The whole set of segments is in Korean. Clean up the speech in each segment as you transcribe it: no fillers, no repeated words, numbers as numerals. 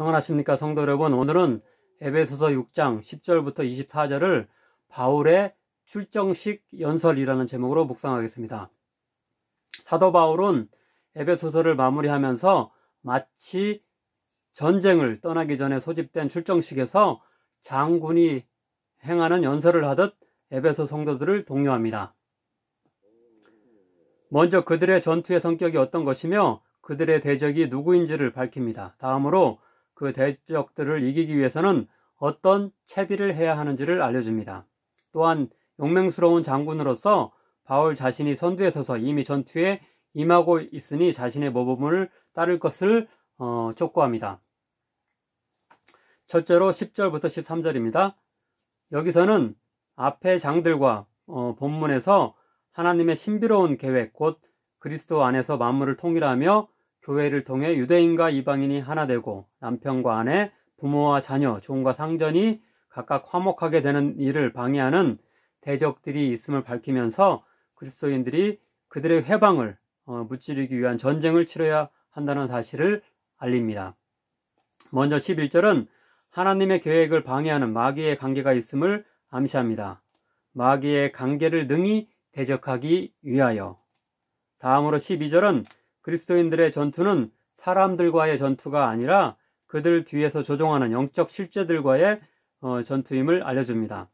평안하십니까 성도 여러분. 오늘은 에베소서 6장 10절부터 24절을 바울의 출정식 연설이라는 제목으로 묵상하겠습니다. 사도 바울은 에베소서를 마무리하면서 마치 전쟁을 떠나기 전에 소집된 출정식에서 장군이 행하는 연설을 하듯 에베소 성도들을 독려합니다. 먼저 그들의 전투의 성격이 어떤 것이며 그들의 대적이 누구인지를 밝힙니다. 다음으로 그 대적들을 이기기 위해서는 어떤 채비를 해야 하는지를 알려줍니다. 또한 용맹스러운 장군으로서 바울 자신이 선두에 서서 이미 전투에 임하고 있으니 자신의 모범을 따를 것을 촉구합니다. 첫째로 10절부터 13절입니다. 여기서는 앞의 장들과 본문에서 하나님의 신비로운 계획, 곧 그리스도 안에서 만물을 통일하며 교회를 통해 유대인과 이방인이 하나 되고 남편과 아내, 부모와 자녀, 종과 상전이 각각 화목하게 되는 일을 방해하는 대적들이 있음을 밝히면서 그리스도인들이 그들의 회방을 무찌르기 위한 전쟁을 치러야 한다는 사실을 알립니다. 먼저 11절은 하나님의 계획을 방해하는 마귀의 관계가 있음을 암시합니다. 마귀의 관계를 능히 대적하기 위하여. 다음으로 12절은 그리스도인들의 전투는 사람들과의 전투가 아니라 그들 뒤에서 조종하는 영적 실제들과의 전투임을 알려줍니다.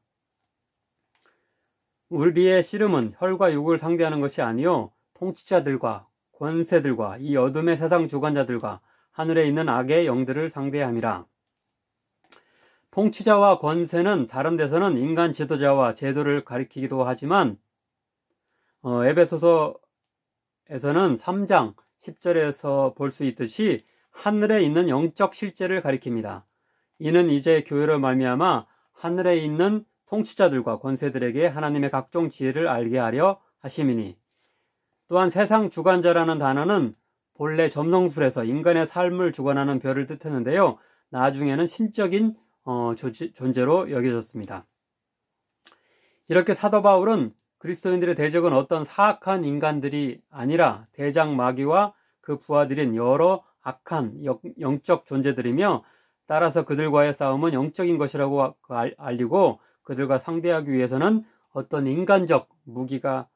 우리의 씨름은 혈과 육을 상대하는 것이 아니요 통치자들과 권세들과 이 어둠의 세상 주관자들과 하늘에 있는 악의 영들을 상대해야 함이라. 통치자와 권세는 다른 데서는 인간 지도자와 제도를 가리키기도 하지만 에베소서에서는 3장 10절에서 볼 수 있듯이 하늘에 있는 영적 실제를 가리킵니다. 이는 이제 교회로 말미암아 하늘에 있는 통치자들과 권세들에게 하나님의 각종 지혜를 알게 하려 하심이니. 또한 세상 주관자라는 단어는 본래 점성술에서 인간의 삶을 주관하는 별을 뜻했는데요, 나중에는 신적인 존재로 여겨졌습니다. 이렇게 사도 바울은 그리스도인들의 대적은 어떤 사악한 인간들이 아니라 대장 마귀와 그 부하들인 여러 악한 영적 존재들이며, 따라서 그들과의 싸움은 영적인 것이라고 알리고 그들과 상대하기 위해서는 어떤 인간적 무기나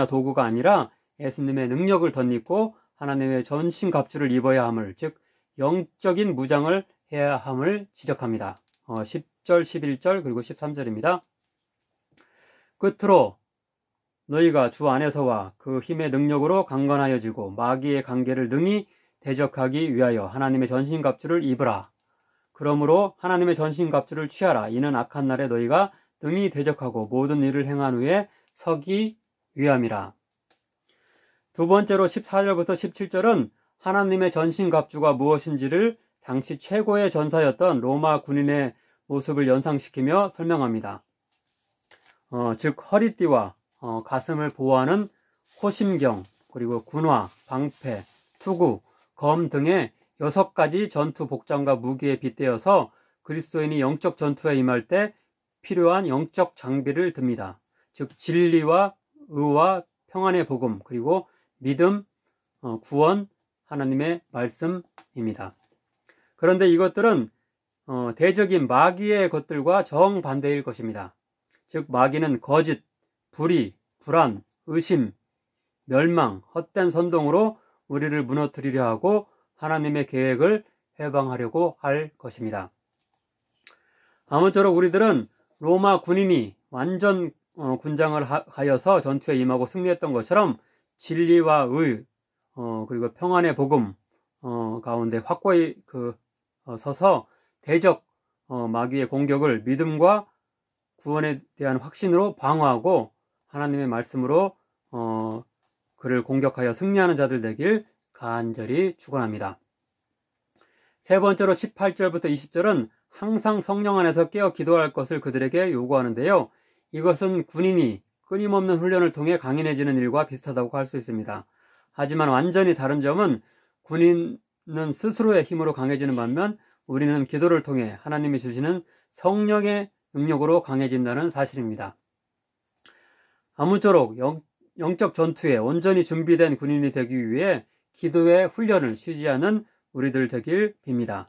도구가 아니라 예수님의 능력을 덧입고 하나님의 전신갑주를 입어야 함을, 즉 영적인 무장을 해야 함을 지적합니다. 10절, 11절 그리고 13절입니다. 끝으로 너희가 주 안에서와 그 힘의 능력으로 강건하여지고 마귀의 관계를 능히 대적하기 위하여 하나님의 전신갑주를 입으라. 그러므로 하나님의 전신갑주를 취하라. 이는 악한 날에 너희가 능히 대적하고 모든 일을 행한 후에 서기 위함이라. 두 번째로 14절부터 17절은 하나님의 전신갑주가 무엇인지를 당시 최고의 전사였던 로마 군인의 모습을 연상시키며 설명합니다. 즉 허리띠와 가슴을 보호하는 호심경, 그리고 군화, 방패, 투구, 검 등의 6가지 전투 복장과 무기에 빗대어서 그리스도인이 영적 전투에 임할 때 필요한 영적 장비를 듭니다. 즉 진리와 의와 평안의 복음, 그리고 믿음, 구원, 하나님의 말씀입니다. 그런데 이것들은 대적인 마귀의 것들과 정반대일 것입니다. 즉 마귀는 거짓, 불의, 불안, 의심, 멸망, 헛된 선동으로 우리를 무너뜨리려 하고 하나님의 계획을 해방하려고 할 것입니다. 아무쪼록 우리들은 로마 군인이 완전 군장을 하여서 전투에 임하고 승리했던 것처럼 진리와 의, 그리고 평안의 복음 가운데 확고히 서서 대적 마귀의 공격을 믿음과 구원에 대한 확신으로 방어하고 하나님의 말씀으로 그를 공격하여 승리하는 자들 되길 간절히 축원합니다. 세 번째로 18절부터 20절은 항상 성령 안에서 깨어 기도할 것을 그들에게 요구하는데요, 이것은 군인이 끊임없는 훈련을 통해 강인해지는 일과 비슷하다고 할 수 있습니다. 하지만 완전히 다른 점은 군인은 스스로의 힘으로 강해지는 반면 우리는 기도를 통해 하나님이 주시는 성령의 능력으로 강해진다는 사실입니다. 아무쪼록 영적 전투에 온전히 준비된 군인이 되기 위해 기도의 훈련을 쉬지 않는 우리들 되길 빕니다.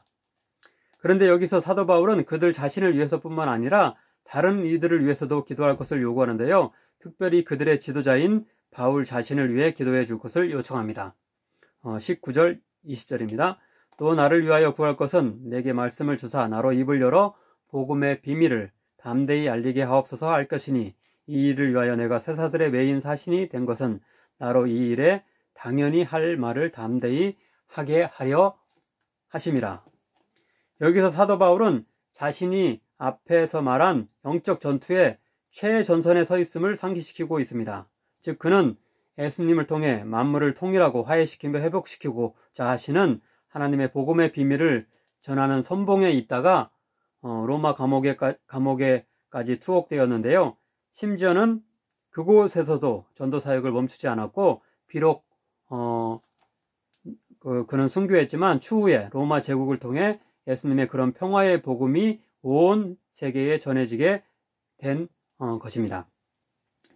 그런데 여기서 사도 바울은 그들 자신을 위해서뿐만 아니라 다른 이들을 위해서도 기도할 것을 요구하는데요. 특별히 그들의 지도자인 바울 자신을 위해 기도해 줄 것을 요청합니다. 19절 20절입니다. 또 나를 위하여 구할 것은 내게 말씀을 주사 나로 입을 열어 복음의 비밀을 담대히 알리게 하옵소서 할 것이니 이 일을 위하여 내가 세사들의 메인 사신이 된 것은 나로 이 일에 당연히 할 말을 담대히 하게 하려 하심이라. 여기서 사도 바울은 자신이 앞에서 말한 영적 전투의 최전선에 서 있음을 상기시키고 있습니다. 즉 그는 예수님을 통해 만물을 통일하고 화해시키며 회복시키고자 하시는 하나님의 복음의 비밀을 전하는 선봉에 있다가 로마 감옥에까지 투옥되었는데요. 심지어는 그곳에서도 전도 사역을 멈추지 않았고 비록 그는 순교했지만 추후에 로마 제국을 통해 예수님의 그런 평화의 복음이 온 세계에 전해지게 된 것입니다.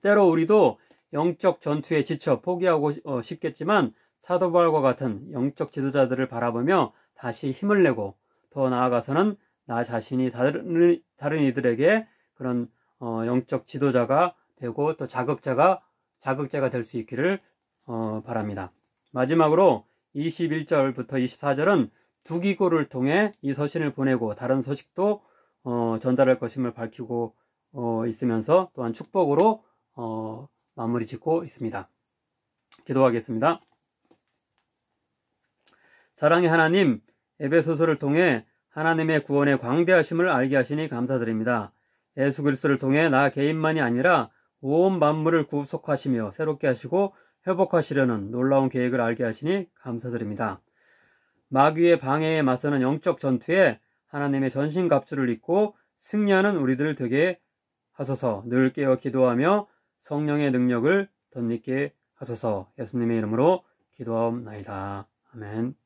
때로 우리도 영적 전투에 지쳐 포기하고 싶겠지만 사도 바울과 같은 영적 지도자들을 바라보며 다시 힘을 내고 더 나아가서는 나 자신이 다른 이들에게 그런 영적 지도자가 되고 또 자극자가 될 수 있기를 바랍니다. 마지막으로 21절부터 24절은 두기고를 통해 이 서신을 보내고 다른 소식도 전달할 것임을 밝히고 있으면서 또한 축복으로 마무리 짓고 있습니다. 기도하겠습니다. 사랑의 하나님, 에베소서를 통해 하나님의 구원의 광대하심을 알게 하시니 감사드립니다. 예수 그리스도를 통해 나 개인만이 아니라 온 만물을 구속하시며 새롭게 하시고 회복하시려는 놀라운 계획을 알게 하시니 감사드립니다. 마귀의 방해에 맞서는 영적 전투에 하나님의 전신갑주를 입고 승리하는 우리들 되게 하소서. 늘 깨어 기도하며 성령의 능력을 덧입게 하소서. 예수님의 이름으로 기도하옵나이다. 아멘.